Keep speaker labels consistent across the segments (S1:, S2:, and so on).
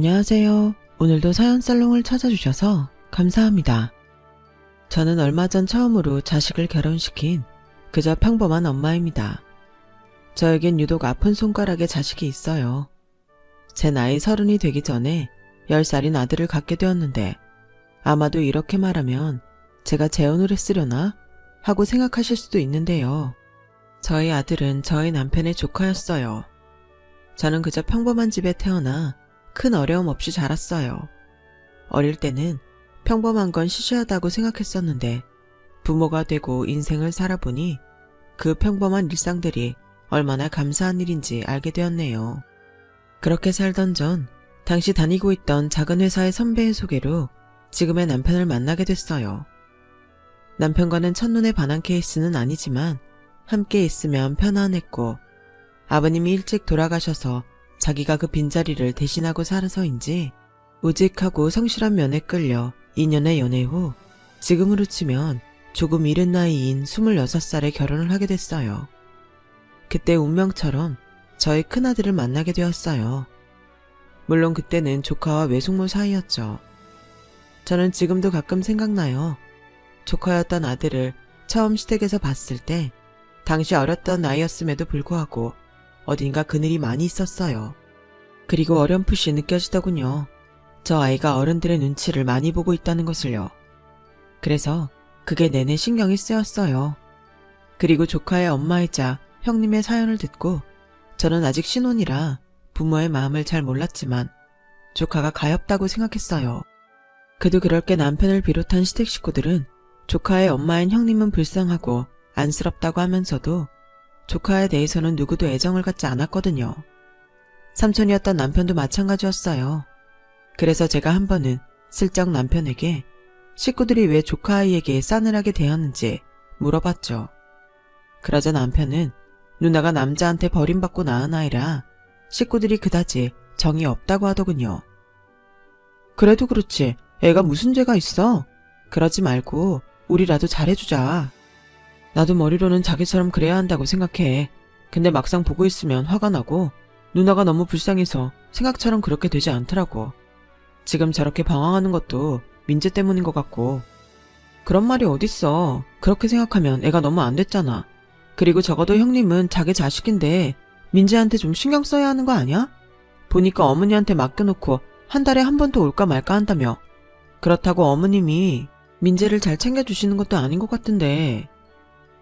S1: 안녕하세요. 오늘도 사연살롱을 찾아주셔서 감사합니다. 저는 얼마 전 처음으로 자식을 결혼시킨 그저 평범한 엄마입니다. 저에겐 유독 아픈 손가락에 자식이 있어요. 제 나이 30이 되기 전에 10살인 아들을 갖게 되었는데 아마도 이렇게 말하면 제가 재혼을 했으려나 하고 생각하실 수도 있는데요. 저희 아들은 저희 남편의 조카였어요. 저는 그저 평범한 집에 태어나 큰 어려움 없이 자랐어요. 어릴 때는 평범한 건 시시하다고 생각했었는데 부모가 되고 인생을 살아보니 그 평범한 일상들이 얼마나 감사한 일인지 알게 되었네요. 그렇게 살던 전 당시 다니고 있던 작은 회사의 선배의 소개로 지금의 남편을 만나게 됐어요. 남편과는 첫눈에 반한 케이스는 아니지만 함께 있으면 편안했고 아버님이 일찍 돌아가셔서 자기가 그 빈자리를 대신하고 살아서인지 우직하고 성실한 면에 끌려 2년의 연애 후 지금으로 치면 조금 이른 나이인 26살에 결혼을 하게 됐어요. 그때 운명처럼 저희 큰아들을 만나게 되었어요. 물론 그때는 조카와 외숙모 사이였죠. 저는 지금도 가끔 생각나요. 조카였던 아들을 처음 시댁에서 봤을 때 당시 어렸던 나이였음에도 불구하고 어딘가 그늘이 많이 있었어요. 그리고 어렴풋이 느껴지더군요. 저 아이가 어른들의 눈치를 많이 보고 있다는 것을요. 그래서 그게 내내 신경이 쓰였어요. 그리고 조카의 엄마이자 형님의 사연을 듣고 저는 아직 신혼이라 부모의 마음을 잘 몰랐지만 조카가 가엾다고 생각했어요. 그도 그럴 게 남편을 비롯한 시댁 식구들은 조카의 엄마인 형님은 불쌍하고 안쓰럽다고 하면서도 조카에 대해서는 누구도 애정을 갖지 않았거든요. 삼촌이었던 남편도 마찬가지였어요. 그래서 제가 한 번은 슬쩍 남편에게 식구들이 왜 조카 아이에게 싸늘하게 대하는지 물어봤죠. 그러자 남편은 누나가 남자한테 버림받고 낳은 아이라 식구들이 그다지 정이 없다고 하더군요. 그래도 그렇지 애가 무슨 죄가 있어? 그러지 말고 우리라도 잘해주자. 나도 머리로는 자기처럼 그래야 한다고 생각해. 근데 막상 보고 있으면 화가 나고 누나가 너무 불쌍해서 생각처럼 그렇게 되지 않더라고. 지금 저렇게 방황하는 것도 민재 때문인 것 같고. 그런 말이 어딨어. 그렇게 생각하면 애가 너무 안 됐잖아. 그리고 적어도 형님은 자기 자식인데 민재한테 좀 신경 써야 하는 거 아니야? 보니까 어머니한테 맡겨놓고 한 달에 한 번 더 올까 말까 한다며. 그렇다고 어머님이 민재를 잘 챙겨주시는 것도 아닌 것 같은데.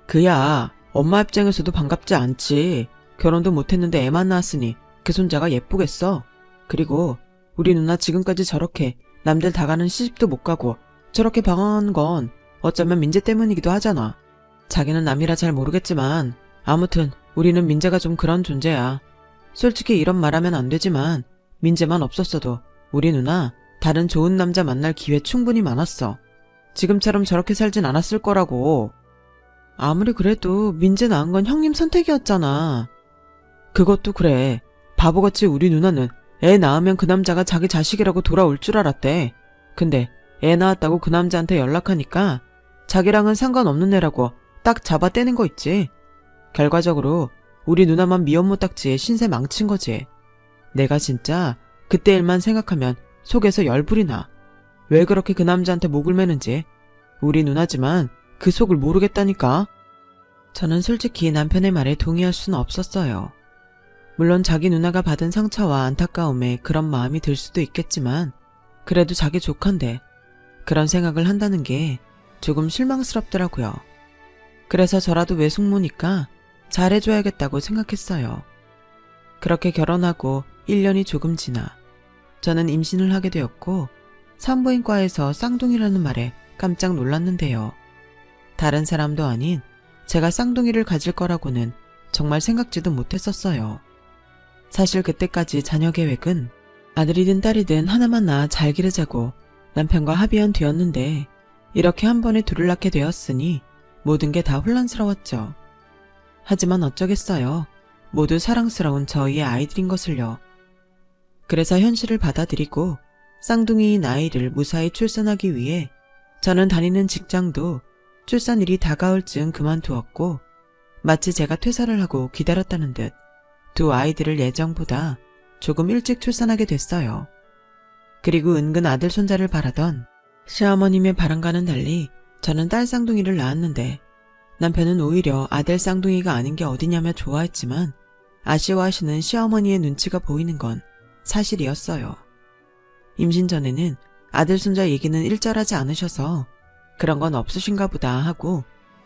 S1: 그야 엄마 입장에서도 반갑지 않지. 결혼도 못했는데 애만 낳았으니 그 손자가 예쁘겠어. 그리고 우리 누나 지금까지 저렇게 남들 다 가는 시집도 못 가고 저렇게 방황한 건 어쩌면 민재 때문이기도 하잖아. 자기는 남이라 잘 모르겠지만 아무튼 우리는 민재가 좀 그런 존재야. 솔직히 이런 말하면 안 되지만 민재만 없었어도 우리 누나 다른 좋은 남자 만날 기회 충분히 많았어. 지금처럼 저렇게 살진 않았을 거라고. 아무리 그래도 민재 낳은 건 형님 선택이었잖아. 그것도 그래. 바보같이 우리 누나는 애 낳으면 그 남자가 자기 자식이라고 돌아올 줄 알았대. 근데 애 낳았다고 그 남자한테 연락하니까 자기랑은 상관없는 애라고 딱 잡아 떼는 거 있지. 결과적으로 우리 누나만 미연모딱지에 신세 망친 거지. 내가 진짜 그때 일만 생각하면 속에서 열불이 나. 왜 그렇게 그 남자한테 목을 매는지. 우리 누나지만 그 속을 모르겠다니까. 저는 솔직히 남편의 말에 동의할 수는 없었어요. 물론 자기 누나가 받은 상처와 안타까움에 그런 마음이 들 수도 있겠지만 그래도 자기 조카인데 그런 생각을 한다는 게 조금 실망스럽더라고요. 그래서 저라도 외숙모니까 잘해줘야겠다고 생각했어요. 그렇게 결혼하고 1년이 조금 지나 저는 임신을 하게 되었고 산부인과에서 쌍둥이라는 말에 깜짝 놀랐는데요. 다른 사람도 아닌 제가 쌍둥이를 가질 거라고는 정말 생각지도 못했었어요. 사실 그때까지 자녀 계획은 아들이든 딸이든 하나만 낳아 잘 기르자고 남편과 합의한 뒤였는데 이렇게 한 번에 둘을 낳게 되었으니 모든 게 다 혼란스러웠죠. 하지만 어쩌겠어요. 모두 사랑스러운 저희의 아이들인 것을요. 그래서 현실을 받아들이고 쌍둥이인 아이를 무사히 출산하기 위해 저는 다니는 직장도 출산일이 다가올 즈음 그만두었고 마치 제가 퇴사를 하고 기다렸다는 듯 두 아이들을 예정보다 조금 일찍 출산하게 됐어요. 그리고 은근 아들 손자를 바라던 시어머님의 바람과는 달리 저는 딸 쌍둥이를 낳았는데 남편은 오히려 아들 쌍둥이가 아닌 게 어디냐며 좋아했지만 아쉬워하시는 시어머니의 눈치가 보이는 건 사실이었어요. 임신 전에는 아들 손자 얘기는 일절하지 않으셔서 그런 건 없으신가 보다 하고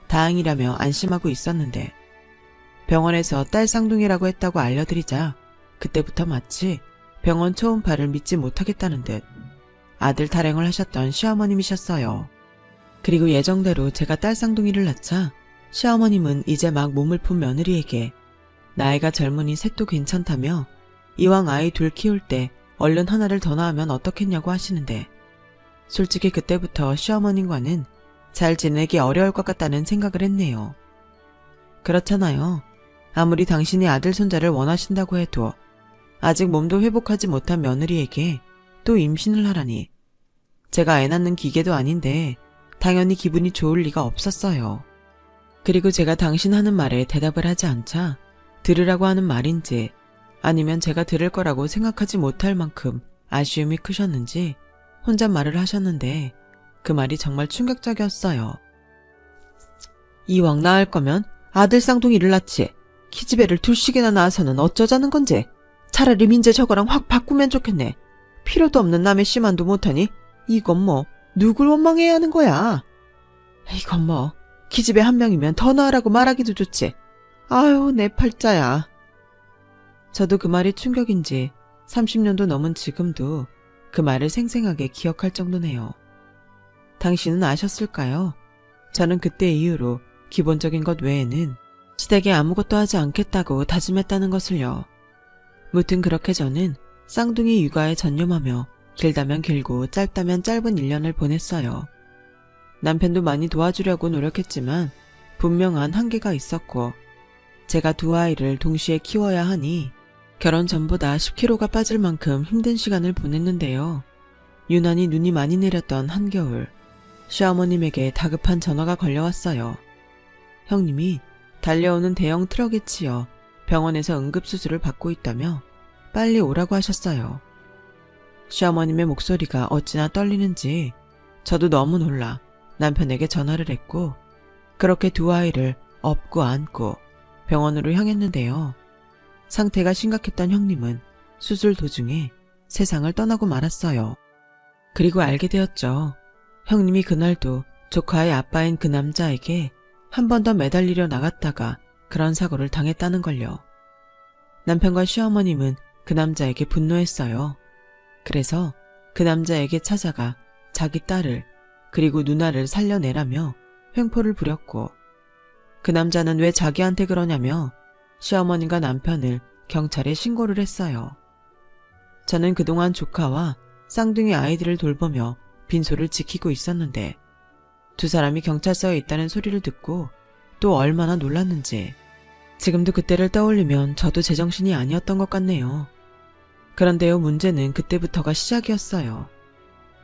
S1: 다행이라며 안심하고 있었는데 병원에서 딸 쌍둥이라고 했다고 알려드리자 그때부터 마치 병원 초음파를 믿지 못하겠다는 듯 아들 타령을 하셨던 시어머님이셨어요. 그리고 예정대로 제가 딸 쌍둥이를 낳자 시어머님은 이제 막 몸을 푼 며느리에게 나이가 젊으니 셋도 괜찮다며 이왕 아이 둘 키울 때 얼른 하나를 더 낳으면 어떻겠냐고 하시는데 솔직히 그때부터 시어머님과는 잘 지내기 어려울 것 같다는 생각을 했네요. 그렇잖아요. 아무리 당신이 아들 손자를 원하신다고 해도 아직 몸도 회복하지 못한 며느리에게 또 임신을 하라니 제가 애 낳는 기계도 아닌데 당연히 기분이 좋을 리가 없었어요. 그리고 제가 당신 하는 말에 대답을 하지 않자 들으라고 하는 말인지 아니면 제가 들을 거라고 생각하지 못할 만큼 아쉬움이 크셨는지 혼잣말을 하셨는데 그 말이 정말 충격적이었어요. 이왕 낳을 거면 아들 쌍둥이를 낳지 키즈배를 둘씩이나 낳아서는 어쩌자는 건지 차라리 민재 저거랑 확 바꾸면 좋겠네. 필요도 없는 남의 씨만도 못하니 이건 뭐 누굴 원망해야 하는 거야. 이건 뭐 기집애 한 명이면 더 낳으라고 말하기도 좋지. 아유 내 팔자야. 저도 그 말이 충격인지 30년도 넘은 지금도 그 말을 생생하게 기억할 정도네요. 당신은 아셨을까요? 저는 그때 이후로 기본적인 것 외에는 시댁에 아무것도 하지 않겠다고 다짐했다는 것을요. 무튼 그렇게 저는 쌍둥이 육아에 전념하며 길다면 길고 짧다면 짧은 1년을 보냈어요. 남편도 많이 도와주려고 노력했지만 분명한 한계가 있었고 제가 두 아이를 동시에 키워야 하니 결혼 전보다 10kg가 빠질 만큼 힘든 시간을 보냈는데요. 유난히 눈이 많이 내렸던 한겨울 시어머님에게 다급한 전화가 걸려왔어요. 형님이 달려오는 대형 트럭에 치여 병원에서 응급수술을 받고 있다며 빨리 오라고 하셨어요. 시어머님의 목소리가 어찌나 떨리는지 저도 너무 놀라 남편에게 전화를 했고 그렇게 두 아이를 업고 안고 병원으로 향했는데요. 상태가 심각했던 형님은 수술 도중에 세상을 떠나고 말았어요. 그리고 알게 되었죠. 형님이 그날도 조카의 아빠인 그 남자에게 한 번 더 매달리려 나갔다가 그런 사고를 당했다는 걸요. 남편과 시어머님은 그 남자에게 분노했어요. 그래서 그 남자에게 찾아가 자기 딸을 그리고 누나를 살려내라며 횡포를 부렸고 그 남자는 왜 자기한테 그러냐며 시어머님과 남편을 경찰에 신고를 했어요. 저는 그동안 조카와 쌍둥이 아이들을 돌보며 빈소를 지키고 있었는데 두 사람이 경찰서에 있다는 소리를 듣고 또 얼마나 놀랐는지 지금도 그때를 떠올리면 저도 제정신이 아니었던 것 같네요. 그런데요, 문제는 그때부터가 시작이었어요.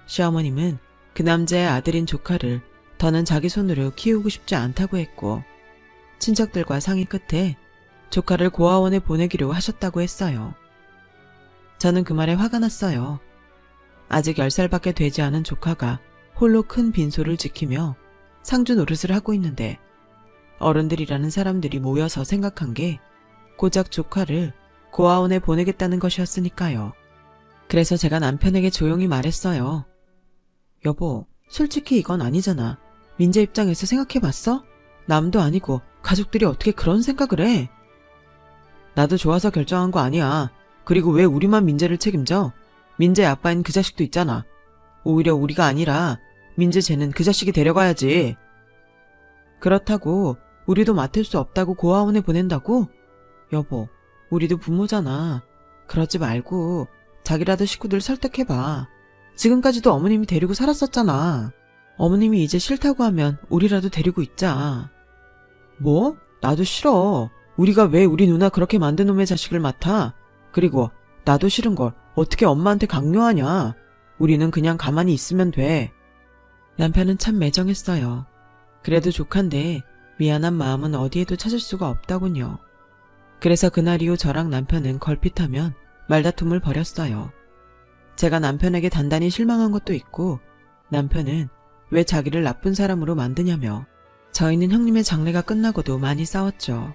S1: 시어머님은 그 남자의 아들인 조카를 더는 자기 손으로 키우고 싶지 않다고 했고 친척들과 상의 끝에 조카를 고아원에 보내기로 하셨다고 했어요. 저는 그 말에 화가 났어요. 아직 10살밖에 되지 않은 조카가 홀로 큰 빈소를 지키며 상주 노릇을 하고 있는데 어른들이라는 사람들이 모여서 생각한 게 고작 조카를 고아원에 보내겠다는 것이었으니까요. 그래서 제가 남편에게 조용히 말했어요. 여보, 솔직히 이건 아니잖아. 민재 입장에서 생각해봤어? 남도 아니고 가족들이 어떻게 그런 생각을 해? 나도 좋아서 결정한 거 아니야. 그리고 왜 우리만 민재를 책임져? 민재의 아빠인 그 자식도 있잖아. 오히려 우리가 아니라 민재 쟤는 그 자식이 데려가야지. 그렇다고 우리도 맡을 수 없다고 고아원에 보낸다고? 여보, 우리도 부모잖아. 그러지 말고 자기라도 식구들 설득해봐. 지금까지도 어머님이 데리고 살았었잖아. 어머님이 이제 싫다고 하면 우리라도 데리고 있자. 뭐? 나도 싫어. 우리가 왜 우리 누나 그렇게 만든 놈의 자식을 맡아? 그리고 나도 싫은 걸 어떻게 엄마한테 강요하냐? 우리는 그냥 가만히 있으면 돼. 남편은 참 매정했어요. 그래도 조카인데 미안한 마음은 어디에도 찾을 수가 없다군요. 그래서 그날 이후 저랑 남편은 걸핏하면 말다툼을 벌였어요. 제가 남편에게 단단히 실망한 것도 있고 남편은 왜 자기를 나쁜 사람으로 만드냐며 저희는 형님의 장례가 끝나고도 많이 싸웠죠.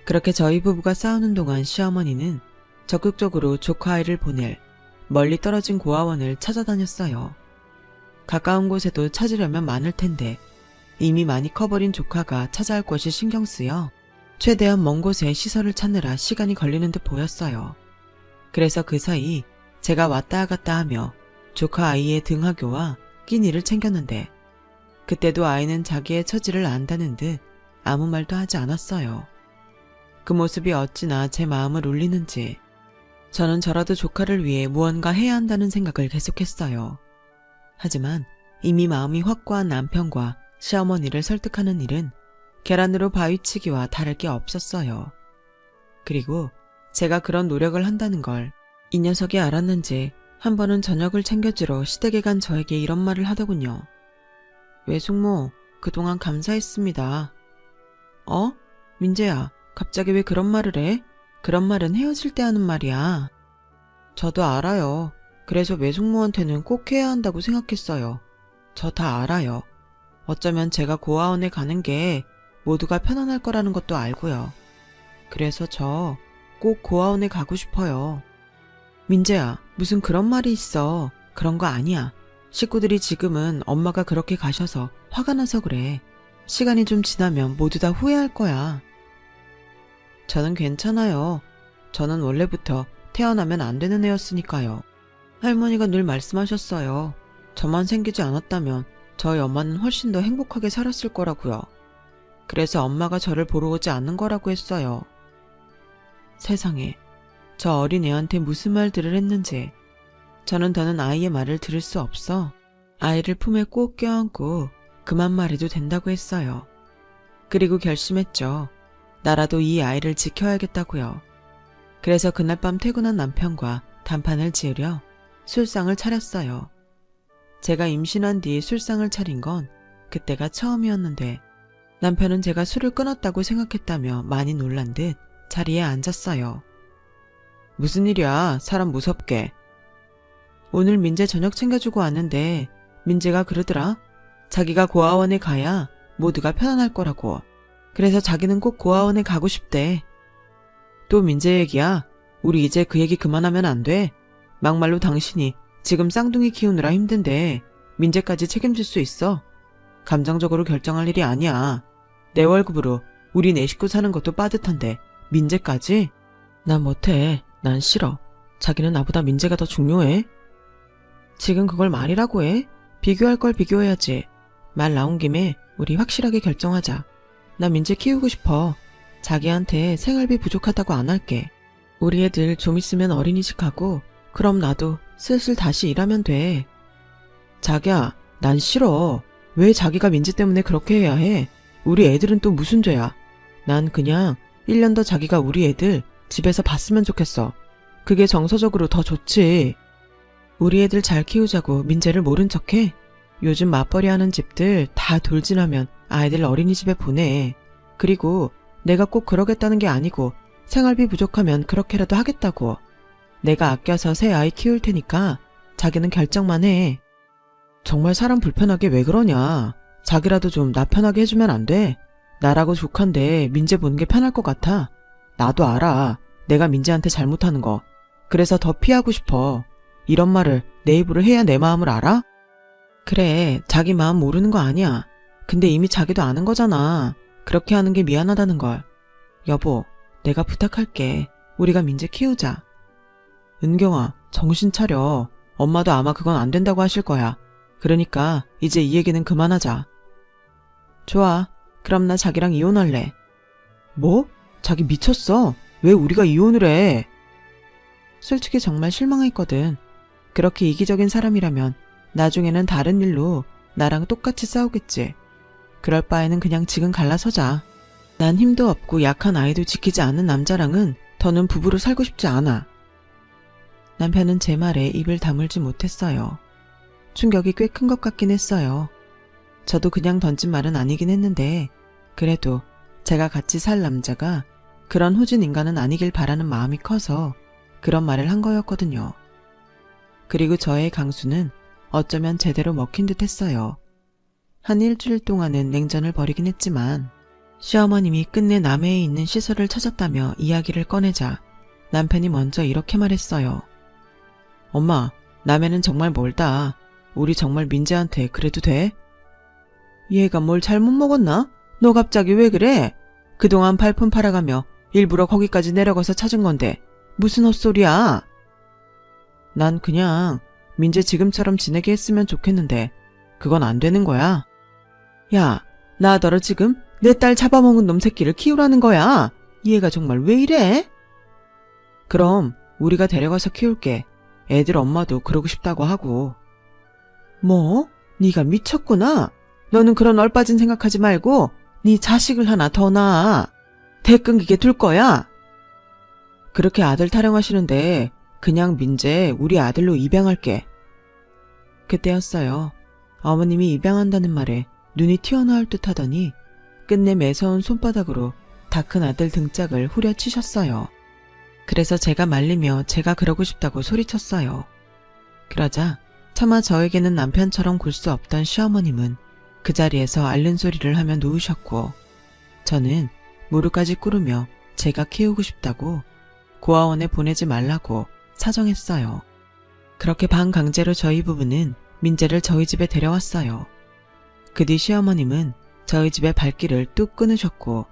S1: 그렇게 저희 부부가 싸우는 동안 시어머니는 적극적으로 조카 아이를 보낼 멀리 떨어진 고아원을 찾아다녔어요. 가까운 곳에도 찾으려면 많을 텐데 이미 많이 커버린 조카가 찾아야 할 곳이 신경 쓰여 최대한 먼 곳에 시설을 찾느라 시간이 걸리는 듯 보였어요. 그래서 그 사이 제가 왔다 갔다 하며 조카 아이의 등하교와 끼니를 챙겼는데 그때도 아이는 자기의 처지를 안다는 듯 아무 말도 하지 않았어요. 그 모습이 어찌나 제 마음을 울리는지 저는 저라도 조카를 위해 무언가 해야 한다는 생각을 계속했어요. 하지만 이미 마음이 확고한 남편과 시어머니를 설득하는 일은 계란으로 바위치기와 다를 게 없었어요. 그리고 제가 그런 노력을 한다는 걸 이 녀석이 알았는지 한 번은 저녁을 챙겨주러 시댁에 간 저에게 이런 말을 하더군요. 외숙모, 그동안 감사했습니다. 민재야, 갑자기 왜 그런 말을 해? 그런 말은 헤어질 때 하는 말이야. 저도 알아요. 그래서 외숙모한테는 꼭 해야 한다고 생각했어요. 저 다 알아요. 어쩌면 제가 고아원에 가는 게 모두가 편안할 거라는 것도 알고요. 그래서 저 꼭 고아원에 가고 싶어요. 민재야, 무슨 그런 말이 있어. 그런 거 아니야. 식구들이 지금은 엄마가 그렇게 가셔서 화가 나서 그래. 시간이 좀 지나면 모두 다 후회할 거야. 저는 괜찮아요. 저는 원래부터 태어나면 안 되는 애였으니까요. 할머니가 늘 말씀하셨어요. 저만 생기지 않았다면 저희 엄마는 훨씬 더 행복하게 살았을 거라고요. 그래서 엄마가 저를 보러 오지 않는 거라고 했어요. 세상에, 저 어린애한테 무슨 말들을 했는지 저는 더는 아이의 말을 들을 수 없어 아이를 품에 꼭 껴안고 그만 말해도 된다고 했어요. 그리고 결심했죠. 나라도 이 아이를 지켜야겠다고요. 그래서 그날 밤 퇴근한 남편과 단판을 지으려 술상을 차렸어요. 제가 임신한 뒤 술상을 차린 건 그때가 처음이었는데 남편은 제가 술을 끊었다고 생각했다며 많이 놀란 듯 자리에 앉았어요. 무슨 일이야, 사람 무섭게. 오늘 민재 저녁 챙겨주고 왔는데 민재가 그러더라. 자기가 고아원에 가야 모두가 편안할 거라고. 그래서 자기는 꼭 고아원에 가고 싶대. 또 민재 얘기야. 우리 이제 그 얘기 그만하면 안 돼. 막말로 당신이 지금 쌍둥이 키우느라 힘든데 민재까지 책임질 수 있어? 감정적으로 결정할 일이 아니야. 내 월급으로 우리 네 식구 사는 것도 빠듯한데 민재까지? 난 못해. 난 싫어. 자기는 나보다 민재가 더 중요해. 지금 그걸 말이라고 해? 비교할 걸 비교해야지. 말 나온 김에 우리 확실하게 결정하자. 나 민재 키우고 싶어. 자기한테 생활비 부족하다고 안 할게. 우리 애들 좀 있으면 어린이집 가고 그럼 나도 슬슬 다시 일하면 돼. 자기야, 난 싫어. 왜 자기가 민재 때문에 그렇게 해야 해? 우리 애들은 또 무슨 죄야. 난 그냥 1년 더 자기가 우리 애들 집에서 봤으면 좋겠어. 그게 정서적으로 더 좋지. 우리 애들 잘 키우자고 민재를 모른 척해? 요즘 맞벌이 하는 집들 다 돌진하면 아이들 어린이집에 보내. 그리고 내가 꼭 그러겠다는 게 아니고 생활비 부족하면 그렇게라도 하겠다고. 내가 아껴서 새 아이 키울 테니까 자기는 결정만 해. 정말 사람 불편하게 왜 그러냐. 자기라도 좀 나 편하게 해주면 안 돼? 나라고 조카인데 민재 보는 게 편할 것 같아. 나도 알아. 내가 민재한테 잘못하는 거. 그래서 더 피하고 싶어. 이런 말을 내 입으로 해야 내 마음을 알아? 그래, 자기 마음 모르는 거 아니야. 근데 이미 자기도 아는 거잖아. 그렇게 하는 게 미안하다는 걸. 여보, 내가 부탁할게. 우리가 민재 키우자. 은경아, 정신 차려. 엄마도 아마 그건 안 된다고 하실 거야. 그러니까 이제 이 얘기는 그만하자. 좋아. 그럼 나 자기랑 이혼할래. 뭐? 자기 미쳤어. 왜 우리가 이혼을 해? 솔직히 정말 실망했거든. 그렇게 이기적인 사람이라면 나중에는 다른 일로 나랑 똑같이 싸우겠지. 그럴 바에는 그냥 지금 갈라서자. 난 힘도 없고 약한 아이도 지키지 않는 남자랑은 더는 부부로 살고 싶지 않아. 남편은 제 말에 입을 다물지 못했어요. 충격이 꽤 큰 것 같긴 했어요. 저도 그냥 던진 말은 아니긴 했는데 그래도 제가 같이 살 남자가 그런 후진 인간은 아니길 바라는 마음이 커서 그런 말을 한 거였거든요. 그리고 저의 강수는 어쩌면 제대로 먹힌 듯 했어요. 한 일주일 동안은 냉전을 벌이긴 했지만 시어머님이 끝내 남해에 있는 시설을 찾았다며 이야기를 꺼내자 남편이 먼저 이렇게 말했어요. 엄마, 남해는 정말 멀다. 우리 정말 민재한테 그래도 돼? 얘가 뭘 잘못 먹었나? 너 갑자기 왜 그래? 그동안 발품 팔아가며 일부러 거기까지 내려가서 찾은 건데 무슨 헛소리야? 난 그냥 민재 지금처럼 지내게 했으면 좋겠는데 그건 안 되는 거야. 야, 나 너를 지금 내 딸 잡아먹은 놈 새끼를 키우라는 거야. 얘가 정말 왜 이래? 그럼 우리가 데려가서 키울게. 애들 엄마도 그러고 싶다고 하고. 뭐? 네가 미쳤구나. 너는 그런 얼빠진 생각하지 말고 네 자식을 하나 더 낳아. 대 끊기게 둘 거야. 그렇게 아들 타령하시는데 그냥 민재 우리 아들로 입양할게. 그때였어요. 어머님이 입양한다는 말에 눈이 튀어나올 듯 하더니 끝내 매서운 손바닥으로 다 큰 아들 등짝을 후려치셨어요. 그래서 제가 말리며 제가 그러고 싶다고 소리쳤어요. 그러자 차마 저에게는 남편처럼 굴 수 없던 시어머님은 그 자리에서 앓는 소리를 하며 누우셨고 저는 무릎까지 꿇으며 제가 키우고 싶다고 고아원에 보내지 말라고 사정했어요. 그렇게 반강제로 저희 부부는 민재를 저희 집에 데려왔어요. 그 뒤 시어머님은 저희 집의 발길을 뚝 끊으셨고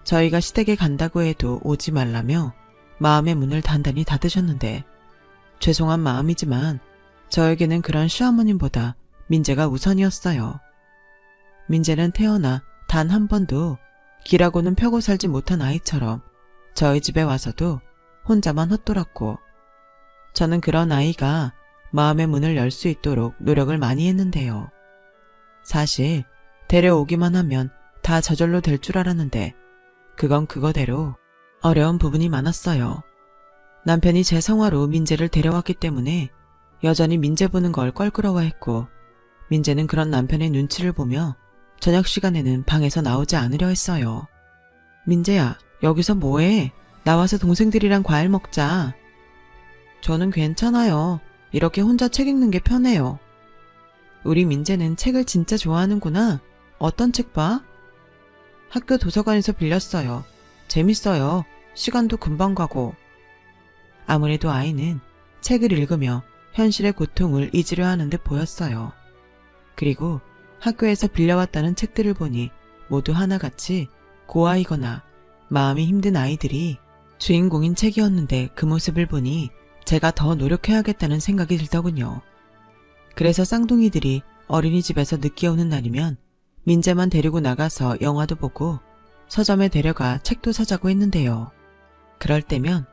S1: 저희가 시댁에 간다고 해도 오지 말라며 마음의 문을 단단히 닫으셨는데 죄송한 마음이지만 저에게는 그런 시어머님보다 민재가 우선이었어요. 민재는 태어나 단 한 번도 길하고는 펴고 살지 못한 아이처럼 저희 집에 와서도 혼자만 헛돌았고 저는 그런 아이가 마음의 문을 열 수 있도록 노력을 많이 했는데요. 사실 데려오기만 하면 다 저절로 될 줄 알았는데 그건 그거대로 어려운 부분이 많았어요. 남편이 제 성화로 민재를 데려왔기 때문에 여전히 민재 보는 걸 껄끄러워했고 민재는 그런 남편의 눈치를 보며 저녁 시간에는 방에서 나오지 않으려 했어요. 민재야, 여기서 뭐해? 나와서 동생들이랑 과일 먹자. 저는 괜찮아요. 이렇게 혼자 책 읽는 게 편해요. 우리 민재는 책을 진짜 좋아하는구나. 어떤 책 봐? 학교 도서관에서 빌렸어요. 재밌어요. 시간도 금방 가고. 아무래도 아이는 책을 읽으며 현실의 고통을 잊으려 하는 듯 보였어요. 그리고 학교에서 빌려왔다는 책들을 보니 모두 하나같이 고아이거나 마음이 힘든 아이들이 주인공인 책이었는데 그 모습을 보니 제가 더 노력해야겠다는 생각이 들더군요. 그래서 쌍둥이들이 어린이집에서 늦게 오는 날이면 민재만 데리고 나가서 영화도 보고 서점에 데려가 책도 사자고 했는데요. 그럴 때면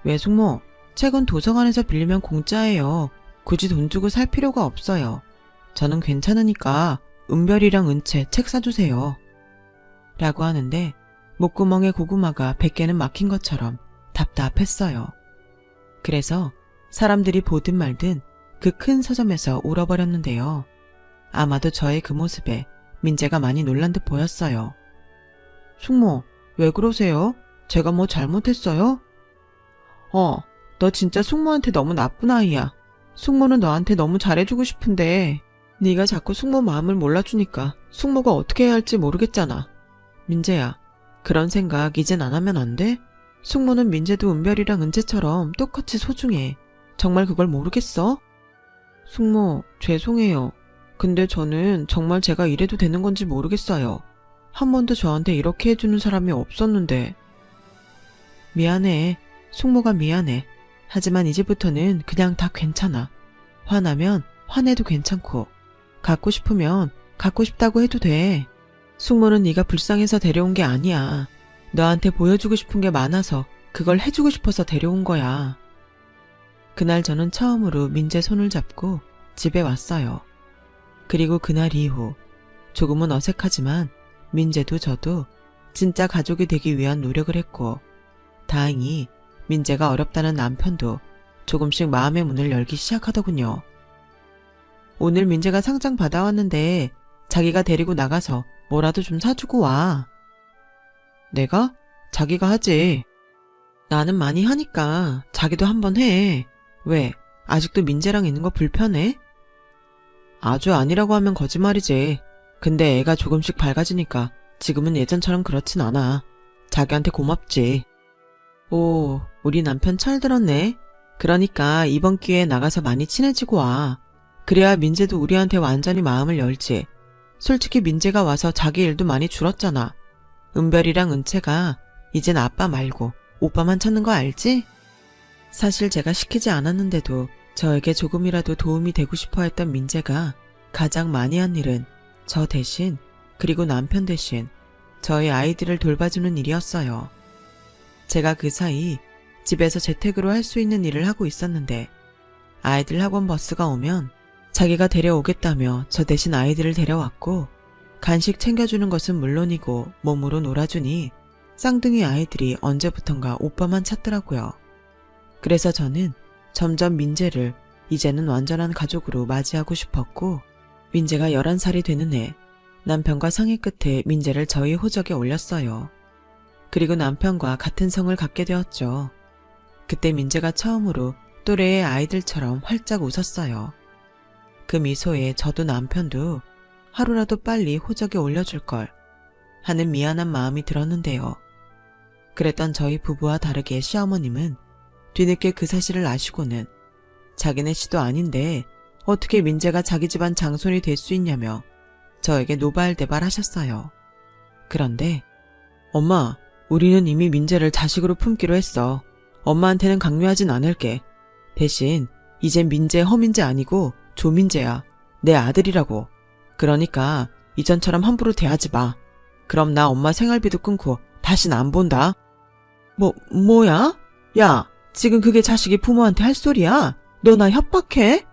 S1: 외숙모, 책은 도서관에서 빌리면 공짜예요. 굳이 돈 주고 살 필요가 없어요. 저는 괜찮으니까 은별이랑 은채 책 사주세요. 라고 하는데 목구멍에 고구마가 100개는 막힌 것처럼 답답했어요. 그래서 사람들이 보든 말든 그 큰 서점에서 울어버렸는데요. 아마도 저의 그 모습에 민재가 많이 놀란 듯 보였어요. 숙모, 왜 그러세요? 제가 뭐 잘못했어요? 너 진짜 숙모한테 너무 나쁜 아이야. 숙모는 너한테 너무 잘해주고 싶은데 네가 자꾸 숙모 마음을 몰라주니까 숙모가 어떻게 해야 할지 모르겠잖아. 민재야, 그런 생각 이젠 안 하면 안 돼? 숙모는 민재도 은별이랑 은재처럼 똑같이 소중해. 정말 그걸 모르겠어? 숙모, 죄송해요. 근데 저는 정말 제가 이래도 되는 건지 모르겠어요. 한 번도 저한테 이렇게 해주는 사람이 없었는데. 미안해. 숙모가 미안해. 하지만 이제부터는 그냥 다 괜찮아. 화나면 화내도 괜찮고 갖고 싶으면 갖고 싶다고 해도 돼. 숙모는 네가 불쌍해서 데려온 게 아니야. 너한테 보여주고 싶은 게 많아서 그걸 해주고 싶어서 데려온 거야. 그날 저는 처음으로 민재 손을 잡고 집에 왔어요. 그리고 그날 이후 조금은 어색하지만 민재도 저도 진짜 가족이 되기 위한 노력을 했고 다행히 민재가 어렵다는 남편도 조금씩 마음의 문을 열기 시작하더군요. 오늘 민재가 상장 받아왔는데 자기가 데리고 나가서 뭐라도 좀 사주고 와. 내가? 자기가 하지. 나는 많이 하니까 자기도 한번 해. 왜? 아직도 민재랑 있는 거 불편해? 아주 아니라고 하면 거짓말이지. 근데 애가 조금씩 밝아지니까 지금은 예전처럼 그렇진 않아. 자기한테 고맙지. 오, 우리 남편 철 들었네. 그러니까 이번 기회에 나가서 많이 친해지고 와. 그래야 민재도 우리한테 완전히 마음을 열지. 솔직히 민재가 와서 자기 일도 많이 줄었잖아. 은별이랑 은채가 이젠 아빠 말고 오빠만 찾는 거 알지? 사실 제가 시키지 않았는데도 저에게 조금이라도 도움이 되고 싶어 했던 민재가 가장 많이 한 일은 저 대신, 그리고 남편 대신 저희 아이들을 돌봐주는 일이었어요. 제가 그 사이 집에서 재택으로 할 수 있는 일을 하고 있었는데 아이들 학원 버스가 오면 자기가 데려오겠다며 저 대신 아이들을 데려왔고 간식 챙겨주는 것은 물론이고 몸으로 놀아주니 쌍둥이 아이들이 언제부턴가 오빠만 찾더라고요. 그래서 저는 점점 민재를 이제는 완전한 가족으로 맞이하고 싶었고, 민재가 11살이 되는 해 남편과 상의 끝에 민재를 저희 호적에 올렸어요. 그리고 남편과 같은 성을 갖게 되었죠. 그때 민재가 처음으로 또래의 아이들처럼 활짝 웃었어요. 그 미소에 저도 남편도 하루라도 빨리 호적에 올려줄걸 하는 미안한 마음이 들었는데요. 그랬던 저희 부부와 다르게 시어머님은 뒤늦게 그 사실을 아시고는 자기네 시도 아닌데 어떻게 민재가 자기 집안 장손이 될 수 있냐며 저에게 노발대발 하셨어요. 그런데 엄마, 우리는 이미 민재를 자식으로 품기로 했어. 엄마한테는 강요하진 않을게. 대신 이젠 민재 허민재 아니고 조민재야. 내 아들이라고. 그러니까 이전처럼 함부로 대하지 마. 그럼 나 엄마 생활비도 끊고 다신 안 본다. 뭐야? 야, 지금 그게 자식이 부모한테 할 소리야? 너 나 협박해?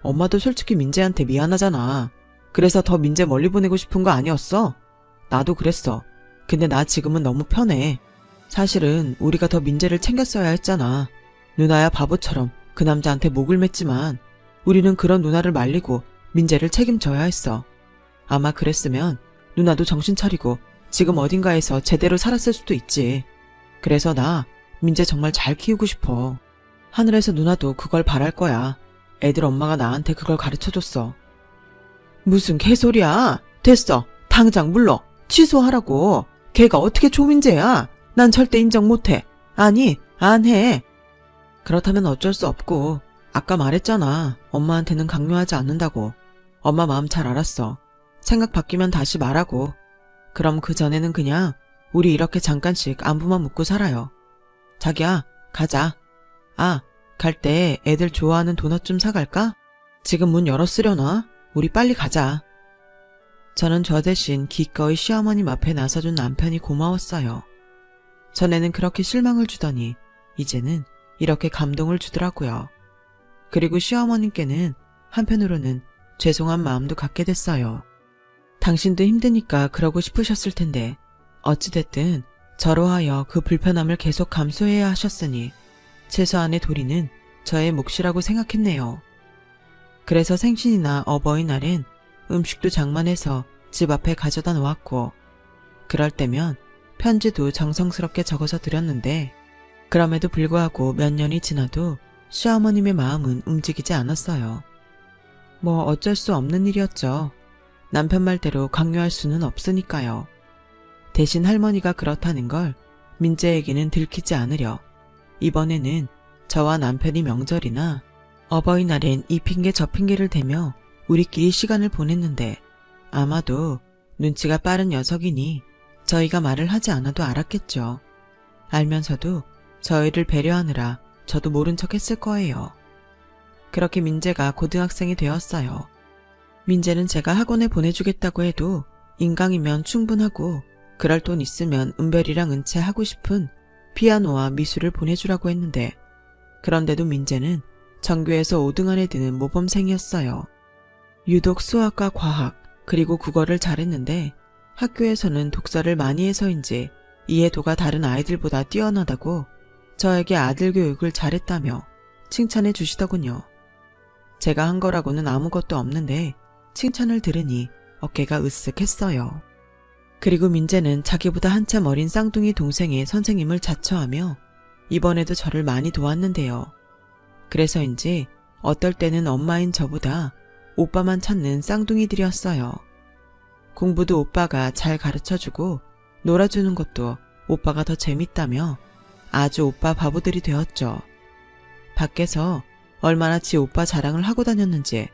S1: 엄마도 솔직히 민재한테 미안하잖아. 그래서 더 민재 멀리 보내고 싶은 거 아니었어? 나도 그랬어. 근데 나 지금은 너무 편해. 사실은 우리가 더 민재를 챙겼어야 했잖아. 누나야 바보처럼 그 남자한테 목을 맸지만 우리는 그런 누나를 말리고 민재를 책임져야 했어. 아마 그랬으면 누나도 정신 차리고 지금 어딘가에서 제대로 살았을 수도 있지. 그래서 나 민재 정말 잘 키우고 싶어. 하늘에서 누나도 그걸 바랄 거야. 애들 엄마가 나한테 그걸 가르쳐줬어. 무슨 개소리야. 됐어. 당장 물러. 취소하라고. 걔가 어떻게 조민재야. 난 절대 인정 못해. 아니, 안 해. 그렇다면 어쩔 수 없고, 아까 말했잖아. 엄마한테는 강요하지 않는다고. 엄마 마음 잘 알았어. 생각 바뀌면 다시 말하고. 그럼 그 전에는 그냥 우리 이렇게 잠깐씩 안부만 묻고 살아요. 자기야, 가자. 아, 갈 때 애들 좋아하는 도넛 좀 사갈까? 지금 문 열었으려나? 우리 빨리 가자. 저는 저 대신 기꺼이 시어머님 앞에 나서준 남편이 고마웠어요. 전에는 그렇게 실망을 주더니 이제는 이렇게 감동을 주더라고요. 그리고 시어머님께는 한편으로는 죄송한 마음도 갖게 됐어요. 당신도 힘드니까 그러고 싶으셨을 텐데 어찌됐든 저로 하여 그 불편함을 계속 감수해야 하셨으니 최소한의 도리는 저의 몫이라고 생각했네요. 그래서 생신이나 어버이날엔 음식도 장만해서 집 앞에 가져다 놓았고, 그럴 때면 편지도 정성스럽게 적어서 드렸는데 그럼에도 불구하고 몇 년이 지나도 시어머님의 마음은 움직이지 않았어요. 뭐 어쩔 수 없는 일이었죠. 남편 말대로 강요할 수는 없으니까요. 대신 할머니가 그렇다는 걸 민재에게는 들키지 않으려 이번에는 저와 남편이 명절이나 어버이날엔 이 핑계 저 핑계를 대며 우리끼리 시간을 보냈는데 아마도 눈치가 빠른 녀석이니 저희가 말을 하지 않아도 알았겠죠. 알면서도 저희를 배려하느라 저도 모른 척 했을 거예요. 그렇게 민재가 고등학생이 되었어요. 민재는 제가 학원에 보내주겠다고 해도 인강이면 충분하고 그럴 돈 있으면 은별이랑 은채 하고 싶은 피아노와 미술을 보내주라고 했는데 그런데도 민재는 전교에서 5등 안에 드는 모범생이었어요. 유독 수학과 과학 그리고 국어를 잘했는데 학교에서는 독서를 많이 해서인지 이해도가 다른 아이들보다 뛰어나다고 저에게 아들 교육을 잘했다며 칭찬해 주시더군요. 제가 한 거라고는 아무것도 없는데 칭찬을 들으니 어깨가 으쓱했어요. 그리고 민재는 자기보다 한참 어린 쌍둥이 동생의 선생님을 자처하며 이번에도 저를 많이 도왔는데요. 그래서인지 어떨 때는 엄마인 저보다 오빠만 찾는 쌍둥이들이었어요. 공부도 오빠가 잘 가르쳐주고 놀아주는 것도 오빠가 더 재밌다며 아주 오빠 바보들이 되었죠. 밖에서 얼마나 지 오빠 자랑을 하고 다녔는지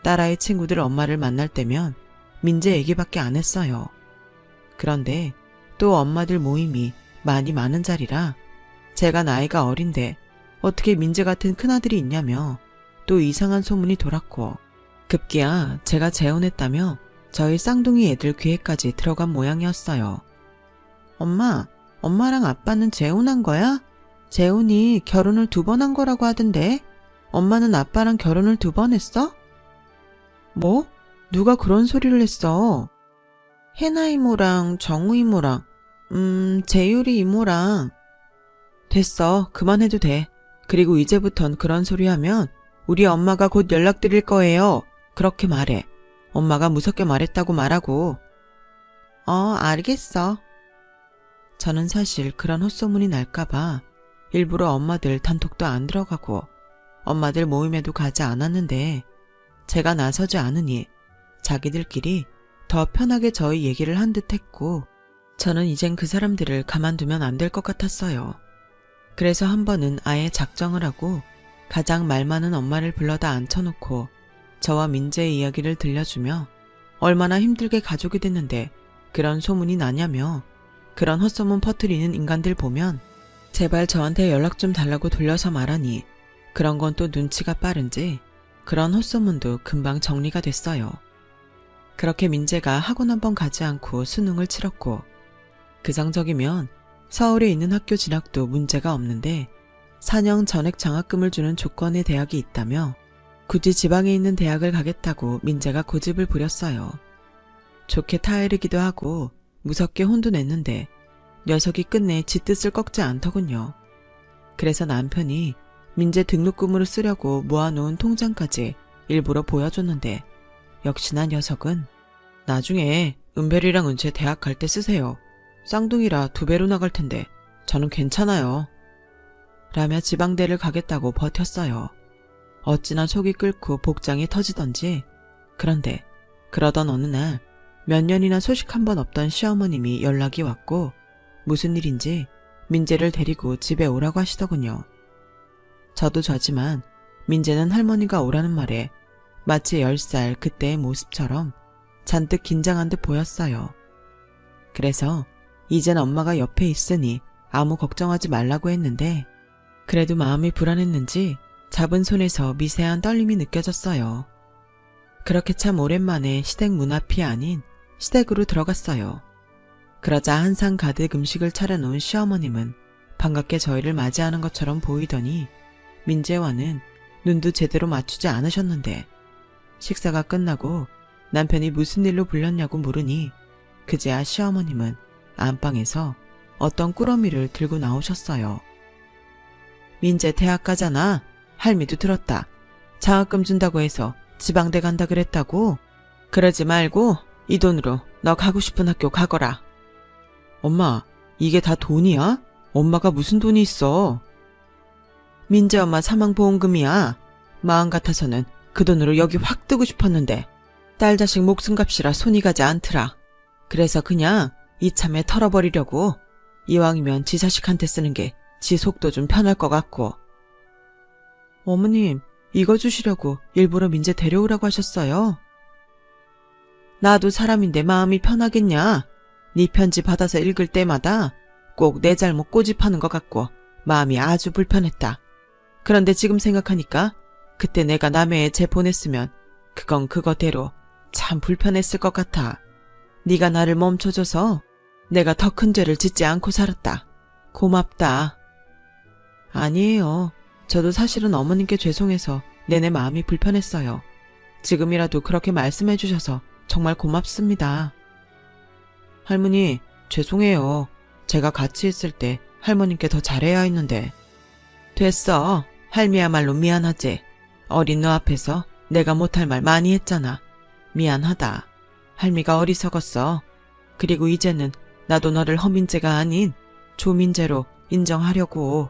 S1: 딸아이 친구들 엄마를 만날 때면 민재 얘기밖에 안 했어요. 그런데 또 엄마들 모임이 많이 많은 자리라 제가 나이가 어린데 어떻게 민재 같은 큰아들이 있냐며 또 이상한 소문이 돌았고 급기야 제가 재혼했다며 저희 쌍둥이 애들 귀에까지 들어간 모양이었어요. 엄마랑 아빠는 재혼한 거야? 재혼이 결혼을 2번 한 거라고 하던데 엄마는 아빠랑 결혼을 2번 했어? 뭐? 누가 그런 소리를 했어? 혜나 이모랑 정우 이모랑 재율이 이모랑. 됐어. 그만해도 돼. 그리고 이제부턴 그런 소리 하면 우리 엄마가 곧 연락드릴 거예요. 그렇게 말해. 엄마가 무섭게 말했다고 말하고. 알겠어. 저는 사실 그런 헛소문이 날까봐 일부러 엄마들 단톡도 안 들어가고 엄마들 모임에도 가지 않았는데 제가 나서지 않으니 자기들끼리 더 편하게 저희 얘기를 한 듯 했고 저는 이젠 그 사람들을 가만두면 안 될 것 같았어요. 그래서 한 번은 아예 작정을 하고 가장 말 많은 엄마를 불러다 앉혀놓고 저와 민재의 이야기를 들려주며 얼마나 힘들게 가족이 됐는데 그런 소문이 나냐며 그런 헛소문 퍼뜨리는 인간들 보면 제발 저한테 연락 좀 달라고 돌려서 말하니 그런 건 또 눈치가 빠른지 그런 헛소문도 금방 정리가 됐어요. 그렇게 민재가 학원 한 번 가지 않고 수능을 치렀고 그 성적이면 서울에 있는 학교 진학도 문제가 없는데 4년 전액 장학금을 주는 조건의 대학이 있다며 굳이 지방에 있는 대학을 가겠다고 민재가 고집을 부렸어요. 좋게 타이르기도 하고 무섭게 혼도 냈는데 녀석이 끝내 지 뜻을 꺾지 않더군요. 그래서 남편이 민재 등록금으로 쓰려고 모아놓은 통장까지 일부러 보여줬는데 역시나 녀석은 나중에 은별이랑 은채 대학 갈 때 쓰세요. 쌍둥이라 2배로 나갈 텐데 저는 괜찮아요. 라며 지방대를 가겠다고 버텼어요. 어찌나 속이 끓고 복장이 터지던지. 그런데 그러던 어느 날 몇 년이나 소식 한 번 없던 시어머님이 연락이 왔고 무슨 일인지 민재를 데리고 집에 오라고 하시더군요. 저도 저지만 민재는 할머니가 오라는 말에 마치 10살 그때의 모습처럼 잔뜩 긴장한 듯 보였어요. 그래서 이젠 엄마가 옆에 있으니 아무 걱정하지 말라고 했는데 그래도 마음이 불안했는지 잡은 손에서 미세한 떨림이 느껴졌어요. 그렇게 참 오랜만에 시댁 문 앞이 아닌 시댁으로 들어갔어요. 그러자 한 상 가득 음식을 차려놓은 시어머님은 반갑게 저희를 맞이하는 것처럼 보이더니 민재와는 눈도 제대로 맞추지 않으셨는데 식사가 끝나고 남편이 무슨 일로 불렀냐고 물으니 그제야 시어머님은 안방에서 어떤 꾸러미를 들고 나오셨어요. 민재 대학 가잖아. 할미도 들었다. 장학금 준다고 해서 지방대 간다 그랬다고? 그러지 말고 이 돈으로 너 가고 싶은 학교 가거라. 엄마, 이게 다 돈이야? 엄마가 무슨 돈이 있어? 민재 엄마 사망보험금이야. 마음 같아서는 그 돈으로 여기 확 뜨고 싶었는데 딸 자식 목숨값이라 손이 가지 않더라. 그래서 그냥 이참에 털어버리려고. 이왕이면 지 자식한테 쓰는 게 지 속도 좀 편할 것 같고. 어머님, 이거 주시려고 일부러 민재 데려오라고 하셨어요? 나도 사람인데 마음이 편하겠냐? 네 편지 받아서 읽을 때마다 꼭 내 잘못 꼬집하는 것 같고 마음이 아주 불편했다. 그런데 지금 생각하니까 그때 내가 남의 애 재 보냈으면 그건 그거대로 참 불편했을 것 같아. 네가 나를 멈춰줘서 내가 더 큰 죄를 짓지 않고 살았다. 고맙다. 아니에요. 저도 사실은 어머님께 죄송해서 내내 마음이 불편했어요. 지금이라도 그렇게 말씀해 주셔서 정말 고맙습니다. 할머니, 죄송해요. 제가 같이 있을 때 할머님께 더 잘해야 했는데. 됐어. 할미야말로 미안하지. 어린 너 앞에서 내가 못할 말 많이 했잖아. 미안하다. 할미가 어리석었어. 그리고 이제는 나도 너를 허민재가 아닌 조민재로 인정하려고.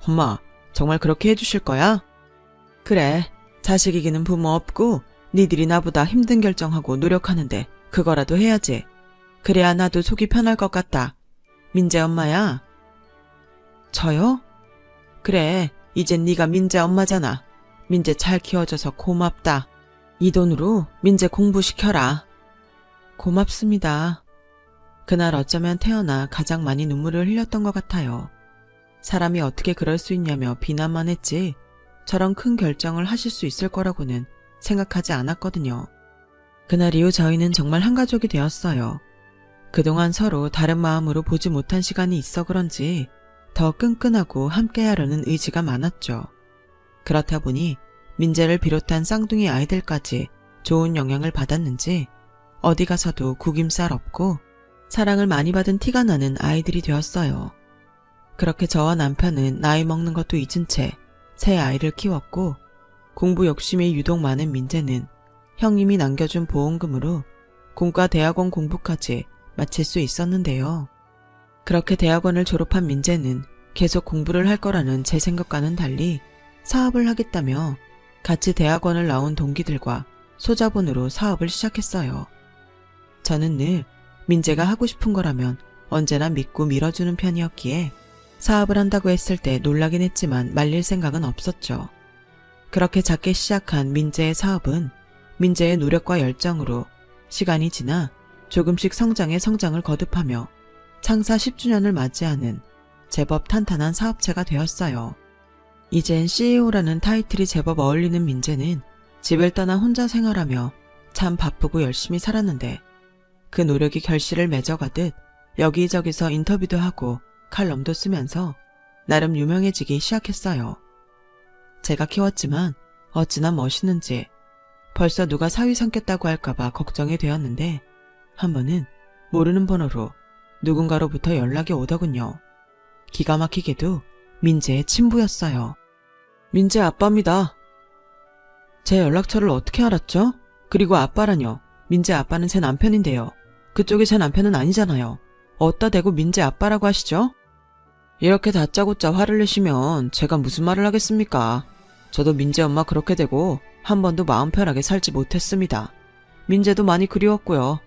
S1: 엄마, 정말 그렇게 해주실 거야? 그래, 자식 이기는 부모 없고 니들이 나보다 힘든 결정하고 노력하는데 그거라도 해야지. 그래야 나도 속이 편할 것 같다. 민재 엄마야. 저요? 그래, 이젠 네가 민재 엄마잖아. 민재 잘 키워줘서 고맙다. 이 돈으로 민재 공부시켜라. 고맙습니다. 그날 어쩌면 태어나 가장 많이 눈물을 흘렸던 것 같아요. 사람이 어떻게 그럴 수 있냐며 비난만 했지 저런 큰 결정을 하실 수 있을 거라고는 생각하지 않았거든요. 그날 이후 저희는 정말 한 가족이 되었어요. 그동안 서로 다른 마음으로 보지 못한 시간이 있어 그런지 더 끈끈하고 함께하려는 의지가 많았죠. 그렇다 보니 민재를 비롯한 쌍둥이 아이들까지 좋은 영향을 받았는지 어디 가서도 구김살 없고 사랑을 많이 받은 티가 나는 아이들이 되었어요. 그렇게 저와 남편은 나이 먹는 것도 잊은 채 새 아이를 키웠고 공부 욕심이 유독 많은 민재는 형님이 남겨준 보험금으로 공과 대학원 공부까지 마칠 수 있었는데요. 그렇게 대학원을 졸업한 민재는 계속 공부를 할 거라는 제 생각과는 달리 사업을 하겠다며 같이 대학원을 나온 동기들과 소자본으로 사업을 시작했어요. 저는 늘 민재가 하고 싶은 거라면 언제나 믿고 밀어주는 편이었기에 사업을 한다고 했을 때 놀라긴 했지만 말릴 생각은 없었죠. 그렇게 작게 시작한 민재의 사업은 민재의 노력과 열정으로 시간이 지나 조금씩 성장에 성장을 거듭하며 창사 10주년을 맞이하는 제법 탄탄한 사업체가 되었어요. 이젠 CEO라는 타이틀이 제법 어울리는 민재는 집을 떠나 혼자 생활하며 참 바쁘고 열심히 살았는데 그 노력이 결실을 맺어가듯 여기저기서 인터뷰도 하고 칼럼도 쓰면서 나름 유명해지기 시작했어요. 제가 키웠지만 어찌나 멋있는지 벌써 누가 사위 삼겠다고 할까봐 걱정이 되었는데 한 번은 모르는 번호로 누군가로부터 연락이 오더군요. 기가 막히게도 민재의 친부였어요. 민재 아빠입니다. 제 연락처를 어떻게 알았죠? 그리고 아빠라뇨. 민재 아빠는 제 남편인데요. 그쪽이 제 남편은 아니잖아요. 어디다 대고 민재 아빠라고 하시죠? 이렇게 다짜고짜 화를 내시면 제가 무슨 말을 하겠습니까? 저도 민재 엄마 그렇게 되고 한 번도 마음 편하게 살지 못했습니다. 민재도 많이 그리웠고요.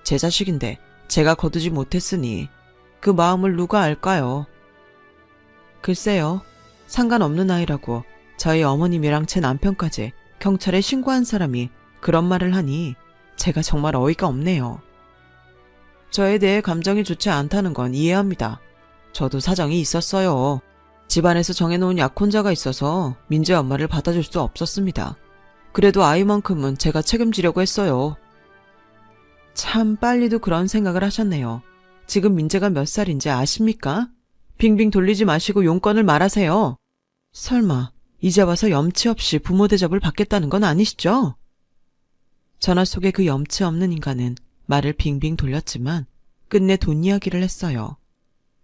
S1: 제 자식인데 제가 거두지 못했으니 그 마음을 누가 알까요? 글쎄요. 상관없는 아이라고 저희 어머님이랑 제 남편까지 경찰에 신고한 사람이 그런 말을 하니 제가 정말 어이가 없네요. 저에 대해 감정이 좋지 않다는 건 이해합니다. 저도 사정이 있었어요. 집안에서 정해놓은 약혼자가 있어서 민재 엄마를 받아줄 수 없었습니다. 그래도 아이만큼은 제가 책임지려고 했어요. 참 빨리도 그런 생각을 하셨네요. 지금 민재가 몇 살인지 아십니까? 빙빙 돌리지 마시고 용건을 말하세요. 설마 이제 와서 염치 없이 부모 대접을 받겠다는 건 아니시죠? 전화 속의 그 염치 없는 인간은 말을 빙빙 돌렸지만 끝내 돈 이야기를 했어요.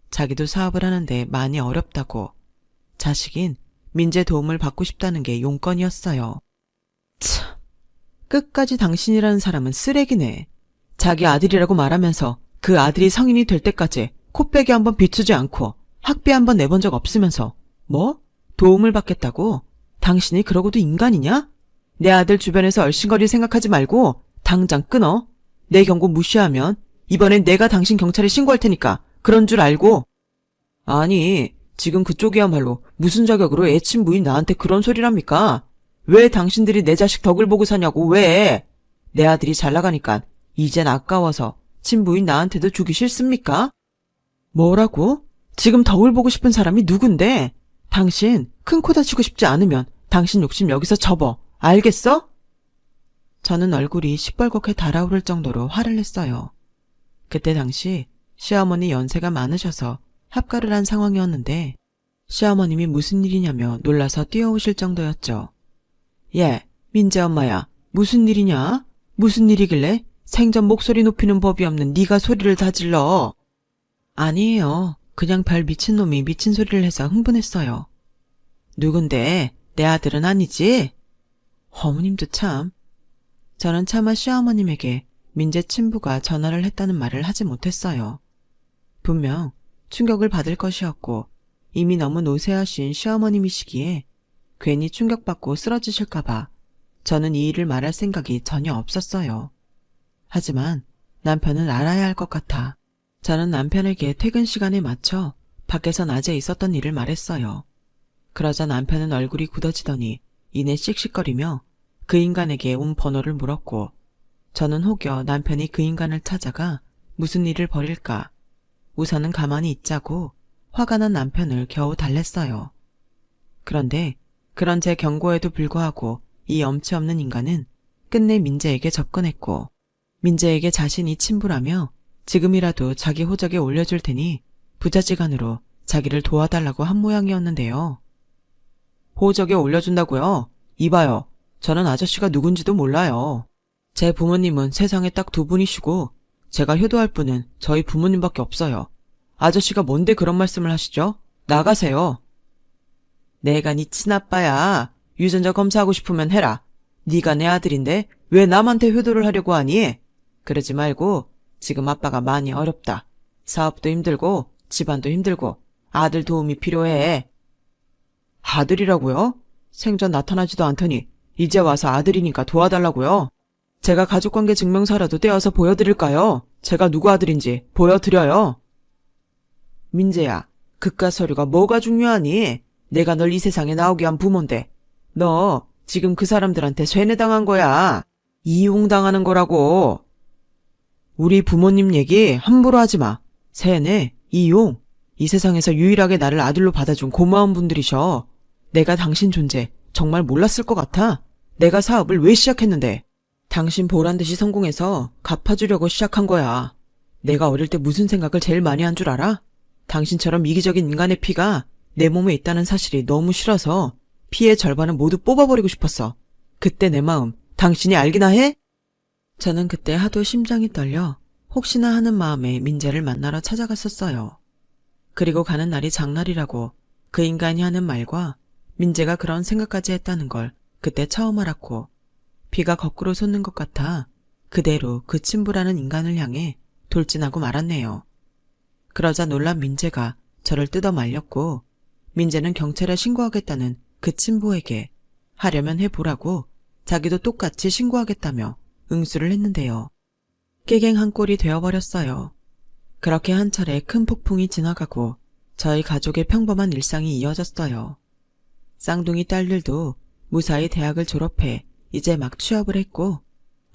S1: 자기도 사업을 하는데 많이 어렵다고. 자식인 민재 도움을 받고 싶다는 게 용건이었어요. 참, 끝까지 당신이라는 사람은 쓰레기네. 자기 아들이라고 말하면서 그 아들이 성인이 될 때까지 코빼기 한번 비추지 않고 학비 한번 내본 적 없으면서 뭐? 도움을 받겠다고? 당신이 그러고도 인간이냐? 내 아들 주변에서 얼씬거릴 생각하지 말고 당장 끊어. 내 경고 무시하면 이번엔 내가 당신 경찰에 신고할 테니까 그런 줄 알고. 아니, 지금 그쪽이야말로 무슨 자격으로 애 친부인 나한테 그런 소리랍니까? 왜 당신들이 내 자식 덕을 보고 사냐고. 왜? 내 아들이 잘 나가니까 이젠 아까워서 친부인 나한테도 주기 싫습니까? 뭐라고? 지금 덕을 보고 싶은 사람이 누군데? 당신 큰 코 다치고 싶지 않으면 당신 욕심 여기서 접어. 알겠어? 저는 얼굴이 시뻘겋게 달아오를 정도로 화를 냈어요. 그때 당시 시어머니 연세가 많으셔서 합가를 한 상황이었는데 시어머님이 무슨 일이냐며 놀라서 뛰어오실 정도였죠. 예, 민재 엄마야. 무슨 일이냐? 무슨 일이길래 생전 목소리 높이는 법이 없는 네가 소리를 다 질러. 아니에요. 그냥 별 미친놈이 미친 소리를 해서 흥분했어요. 누군데? 내 아들은 아니지? 어머님도 참. 저는 차마 시어머님에게 민재 친부가 전화를 했다는 말을 하지 못했어요. 분명 충격을 받을 것이었고 이미 너무 노쇠하신 시어머님이시기에 괜히 충격받고 쓰러지실까봐 저는 이 일을 말할 생각이 전혀 없었어요. 하지만 남편은 알아야 할 것 같아 저는 남편에게 퇴근 시간에 맞춰 밖에서 낮에 있었던 일을 말했어요. 그러자 남편은 얼굴이 굳어지더니 이내 씩씩거리며 그 인간에게 온 번호를 물었고 저는 혹여 남편이 그 인간을 찾아가 무슨 일을 벌일까 우선은 가만히 있자고 화가 난 남편을 겨우 달랬어요. 그런데 그런 제 경고에도 불구하고 이 염치 없는 인간은 끝내 민재에게 접근했고 민재에게 자신이 친부라며 지금이라도 자기 호적에 올려줄 테니 부자지간으로 자기를 도와달라고 한 모양이었는데요. 호적에 올려준다고요? 이봐요. 저는 아저씨가 누군지도 몰라요. 제 부모님은 세상에 딱 두 분이시고 제가 효도할 분은 저희 부모님밖에 없어요. 아저씨가 뭔데 그런 말씀을 하시죠? 나가세요. 내가 네 친아빠야. 유전자 검사하고 싶으면 해라. 네가 내 아들인데 왜 남한테 효도를 하려고 하니? 그러지 말고 지금 아빠가 많이 어렵다. 사업도 힘들고 집안도 힘들고 아들 도움이 필요해. 아들이라고요? 생전 나타나지도 않더니 이제 와서 아들이니까 도와달라고요? 제가 가족관계 증명서라도 떼어서 보여드릴까요? 제가 누구 아들인지 보여드려요. 민재야, 그깟 서류가 뭐가 중요하니? 내가 널 이 세상에 나오게 한 부모인데 너 지금 그 사람들한테 쇠뇌당한 거야. 이용당하는 거라고. 우리 부모님 얘기 함부로 하지 마. 세뇌, 이용. 이 세상에서 유일하게 나를 아들로 받아준 고마운 분들이셔. 내가 당신 존재 정말 몰랐을 것 같아. 내가 사업을 왜 시작했는데. 당신 보란듯이 성공해서 갚아주려고 시작한 거야. 내가 어릴 때 무슨 생각을 제일 많이 한 줄 알아? 당신처럼 이기적인 인간의 피가 내 몸에 있다는 사실이 너무 싫어서 피의 절반은 모두 뽑아버리고 싶었어. 그때 내 마음 당신이 알기나 해? 저는 그때 하도 심장이 떨려 혹시나 하는 마음에 민재를 만나러 찾아갔었어요. 그리고 가는 날이 장날이라고 그 인간이 하는 말과 민재가 그런 생각까지 했다는 걸 그때 처음 알았고 비가 거꾸로 솟는 것 같아 그대로 그 친부라는 인간을 향해 돌진하고 말았네요. 그러자 놀란 민재가 저를 뜯어 말렸고 민재는 경찰에 신고하겠다는 그 친부에게 하려면 해보라고 자기도 똑같이 신고하겠다며 응수를 했는데요. 깨갱한 꼴이 되어버렸어요. 그렇게 한 차례 큰 폭풍이 지나가고 저희 가족의 평범한 일상이 이어졌어요. 쌍둥이 딸들도 무사히 대학을 졸업해 이제 막 취업을 했고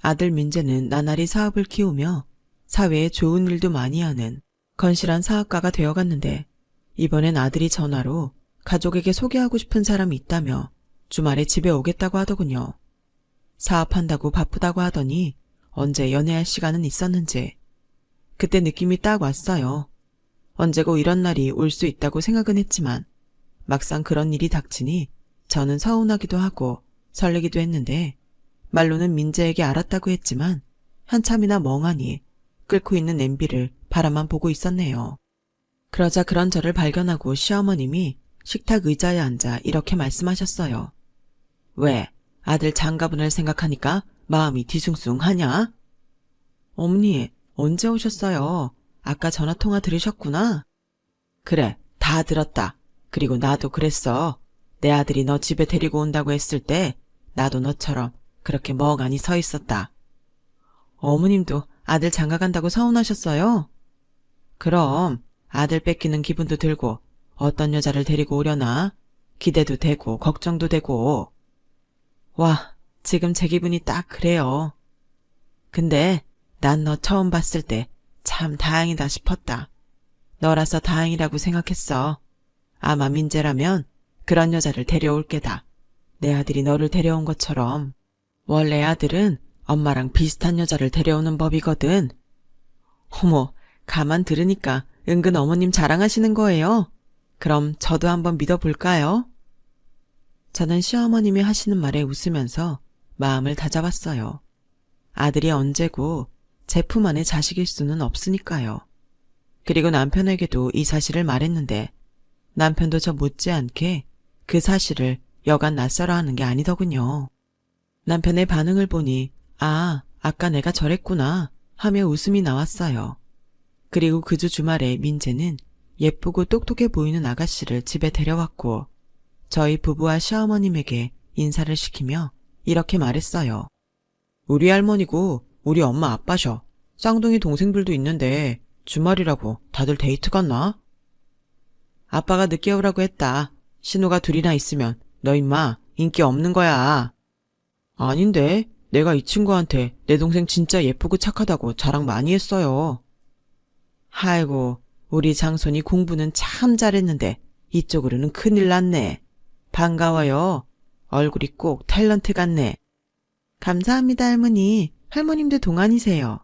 S1: 아들 민재는 나날이 사업을 키우며 사회에 좋은 일도 많이 하는 건실한 사업가가 되어갔는데 이번엔 아들이 전화로 가족에게 소개하고 싶은 사람이 있다며 주말에 집에 오겠다고 하더군요. 사업한다고 바쁘다고 하더니 언제 연애할 시간은 있었는지 그때 느낌이 딱 왔어요. 언제고 이런 날이 올 수 있다고 생각은 했지만 막상 그런 일이 닥치니 저는 서운하기도 하고 설레기도 했는데 말로는 민재에게 알았다고 했지만 한참이나 멍하니 끓고 있는 냄비를 바라만 보고 있었네요. 그러자 그런 저를 발견하고 시어머님이 식탁 의자에 앉아 이렇게 말씀하셨어요. 왜? 아들 장가보낼 생각하니까 마음이 뒤숭숭하냐? 어머니, 언제 오셨어요? 아까 전화통화 들으셨구나? 그래, 다 들었다. 그리고 나도 그랬어. 내 아들이 너 집에 데리고 온다고 했을 때 나도 너처럼 그렇게 멍하니 서 있었다. 어머님도 아들 장가간다고 서운하셨어요? 그럼 아들 뺏기는 기분도 들고 어떤 여자를 데리고 오려나 기대도 되고 걱정도 되고. 와, 지금 제 기분이 딱 그래요. 근데 난 너 처음 봤을 때 참 다행이다 싶었다. 너라서 다행이라고 생각했어. 아마 민재라면 그런 여자를 데려올 게다. 내 아들이 너를 데려온 것처럼. 원래 아들은 엄마랑 비슷한 여자를 데려오는 법이거든. 어머, 가만 들으니까 은근 어머님 자랑하시는 거예요. 그럼 저도 한번 믿어볼까요? 저는 시어머님이 하시는 말에 웃으면서 마음을 다잡았어요. 아들이 언제고 제 품 안에 자식일 수는 없으니까요. 그리고 남편에게도 이 사실을 말했는데 남편도 저 못지않게 그 사실을 여간 낯설어 하는 게 아니더군요. 남편의 반응을 보니 아까 내가 저랬구나 하며 웃음이 나왔어요. 그리고 그 주 주말에 민재는 예쁘고 똑똑해 보이는 아가씨를 집에 데려왔고 저희 부부와 시어머님에게 인사를 시키며 이렇게 말했어요. 우리 할머니고 우리 엄마 아빠셔. 쌍둥이 동생들도 있는데 주말이라고 다들 데이트 갔나? 아빠가 늦게 오라고 했다. 신우가 둘이나 있으면 너 임마 인기 없는 거야. 아닌데 내가 이 친구한테 내 동생 진짜 예쁘고 착하다고 자랑 많이 했어요. 아이고 우리 장손이 공부는 참 잘했는데 이쪽으로는 큰일 났네. 반가워요. 얼굴이 꼭 탤런트 같네. 감사합니다 할머니. 할머님도 동안이세요.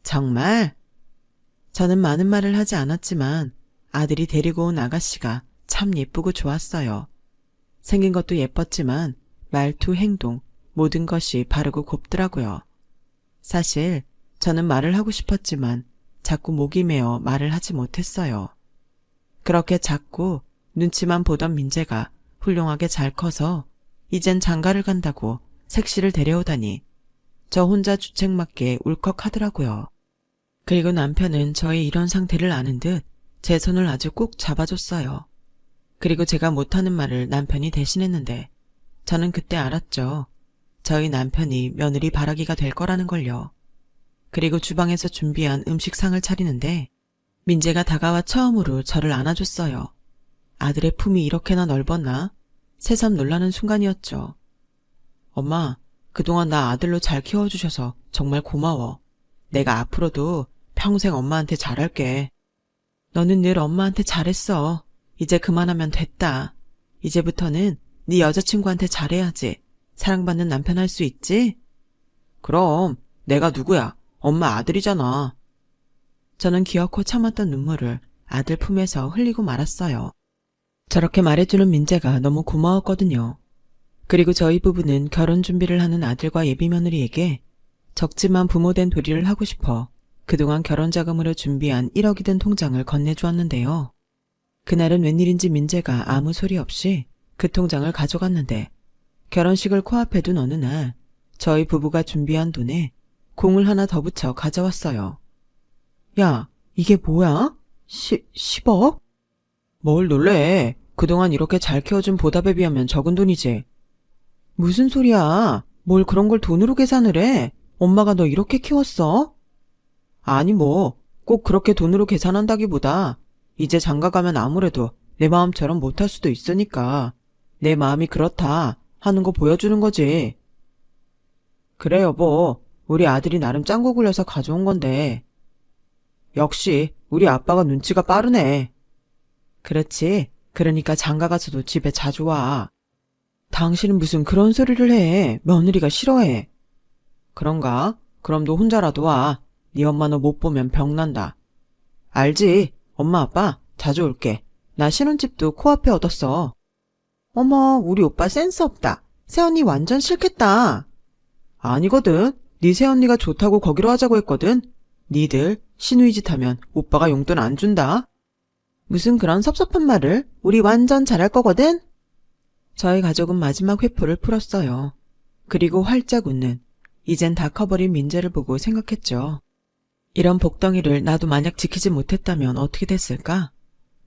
S1: 정말? 저는 많은 말을 하지 않았지만 아들이 데리고 온 아가씨가 참 예쁘고 좋았어요. 생긴 것도 예뻤지만 말투, 행동, 모든 것이 바르고 곱더라고요. 사실 저는 말을 하고 싶었지만 자꾸 목이 메어 말을 하지 못했어요. 그렇게 작고 눈치만 보던 민재가 훌륭하게 잘 커서 이젠 장가를 간다고 색시를 데려오다니 저 혼자 주책맞게 울컥하더라고요. 그리고 남편은 저의 이런 상태를 아는 듯 제 손을 아주 꼭 잡아줬어요. 그리고 제가 못하는 말을 남편이 대신했는데 저는 그때 알았죠. 저희 남편이 며느리 바라기가 될 거라는 걸요. 그리고 주방에서 준비한 음식상을 차리는데 민재가 다가와 처음으로 저를 안아줬어요. 아들의 품이 이렇게나 넓었나? 새삼 놀라는 순간이었죠. 엄마, 그동안 나 아들로 잘 키워주셔서 정말 고마워. 내가 앞으로도 평생 엄마한테 잘할게. 너는 늘 엄마한테 잘했어. 이제 그만하면 됐다. 이제부터는 네 여자친구한테 잘해야지. 사랑받는 남편 할 수 있지? 그럼 내가 누구야? 엄마 아들이잖아. 저는 기어코 참았던 눈물을 아들 품에서 흘리고 말았어요. 저렇게 말해주는 민재가 너무 고마웠거든요. 그리고 저희 부부는 결혼 준비를 하는 아들과 예비며느리에게 적지만 부모된 도리를 하고 싶어 그동안 결혼자금으로 준비한 1억이 든 통장을 건네주었는데요. 그날은 웬일인지 민재가 아무 소리 없이 그 통장을 가져갔는데 결혼식을 코앞에 둔 어느 날 저희 부부가 준비한 돈에 공을 하나 더 붙여 가져왔어요. 야, 이게 뭐야? 10억? 뭘 놀래? 그동안 이렇게 잘 키워준 보답에 비하면 적은 돈이지. 무슨 소리야? 뭘 그런 걸 돈으로 계산을 해? 엄마가 너 이렇게 키웠어? 아니 꼭 그렇게 돈으로 계산한다기보다 이제 장가 가면 아무래도 내 마음처럼 못할 수도 있으니까 내 마음이 그렇다 하는 거 보여주는 거지. 그래 여보, 우리 아들이 나름 짱구 굴려서 가져온 건데. 역시 우리 아빠가 눈치가 빠르네. 그렇지, 그러니까 장가 가서도 집에 자주 와. 당신은 무슨 그런 소리를 해. 며느리가 싫어해. 그런가? 그럼 너 혼자라도 와. 네 엄마 너 못 보면 병난다. 알지? 엄마 아빠 자주 올게. 나 신혼집도 코앞에 얻었어. 어머, 우리 오빠 센스 없다. 새언니 완전 싫겠다. 아니거든. 네 새언니가 좋다고 거기로 하자고 했거든. 니들 신우이 짓 하면 오빠가 용돈 안 준다. 무슨 그런 섭섭한 말을. 우리 완전 잘할 거거든. 저희 가족은 마지막 회포를 풀었어요. 그리고 활짝 웃는 이젠 다 커버린 민재를 보고 생각했죠. 이런 복덩이를 나도 만약 지키지 못했다면 어떻게 됐을까?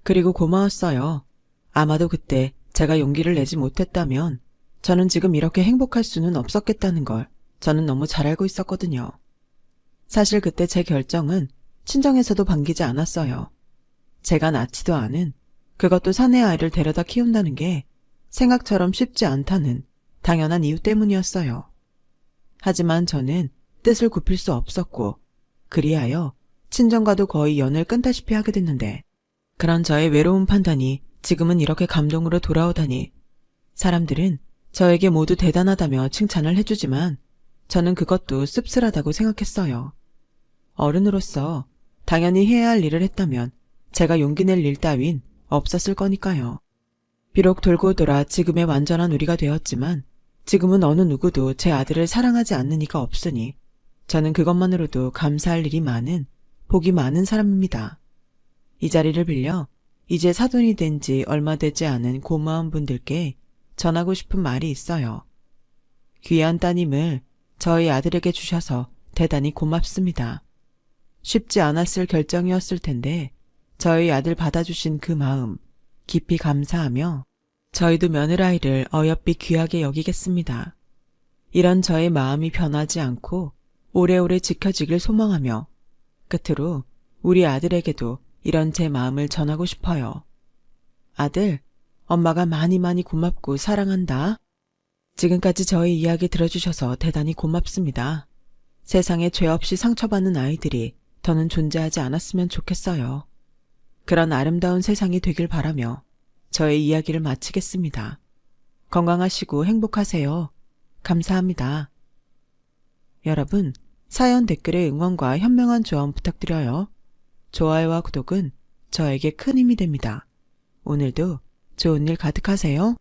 S1: 그리고 고마웠어요. 아마도 그때 제가 용기를 내지 못했다면 저는 지금 이렇게 행복할 수는 없었겠다는 걸 저는 너무 잘 알고 있었거든요. 사실 그때 제 결정은 친정에서도 반기지 않았어요. 제가 낳지도 않은, 그것도 사내 아이를 데려다 키운다는 게 생각처럼 쉽지 않다는 당연한 이유 때문이었어요. 하지만 저는 뜻을 굽힐 수 없었고 그리하여 친정과도 거의 연을 끊다시피 하게 됐는데 그런 저의 외로운 판단이 지금은 이렇게 감동으로 돌아오다니. 사람들은 저에게 모두 대단하다며 칭찬을 해주지만 저는 그것도 씁쓸하다고 생각했어요. 어른으로서 당연히 해야 할 일을 했다면 제가 용기 낼 일 따윈 없었을 거니까요. 비록 돌고 돌아 지금의 완전한 우리가 되었지만 지금은 어느 누구도 제 아들을 사랑하지 않는 이가 없으니 저는 그것만으로도 감사할 일이 많은, 복이 많은 사람입니다. 이 자리를 빌려 이제 사돈이 된 지 얼마 되지 않은 고마운 분들께 전하고 싶은 말이 있어요. 귀한 따님을 저희 아들에게 주셔서 대단히 고맙습니다. 쉽지 않았을 결정이었을 텐데 저희 아들 받아주신 그 마음 깊이 감사하며 저희도 며느라이를 어여삐 귀하게 여기겠습니다. 이런 저의 마음이 변하지 않고 오래오래 지켜지길 소망하며 끝으로 우리 아들에게도 이런 제 마음을 전하고 싶어요. 아들, 엄마가 많이 고맙고 사랑한다. 지금까지 저희 이야기 들어주셔서 대단히 고맙습니다. 세상에 죄 없이 상처받는 아이들이 더는 존재하지 않았으면 좋겠어요. 그런 아름다운 세상이 되길 바라며 저의 이야기를 마치겠습니다. 건강하시고 행복하세요. 감사합니다. 여러분, 사연 댓글에 응원과 현명한 조언 부탁드려요. 좋아요와 구독은 저에게 큰 힘이 됩니다. 오늘도 좋은 일 가득하세요.